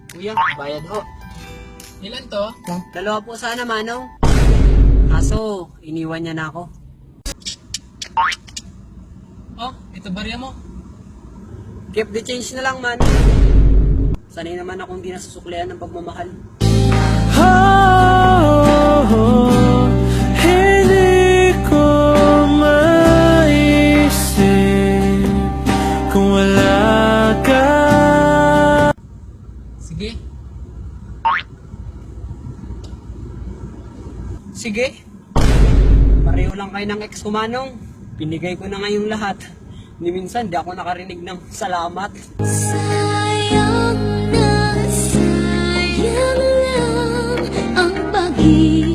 Kuya, bayad ho. Ilan to? Dalawa po sana, Manong. Kaso, iniwan niya na ako. Oh, ito barya mo. Keep the change na lang, Manong. Sanay naman akong di nasusuklian ng pagmamahal. Hindi ko maisip kung wala ka. Sige. Sige. Pareho lang kayo ng ex ko, Manong. Binigay ko na ngayong lahat. Ni minsan, di ako nakarinig ng salamat. Sayang na sayang lang ang pag-ibig.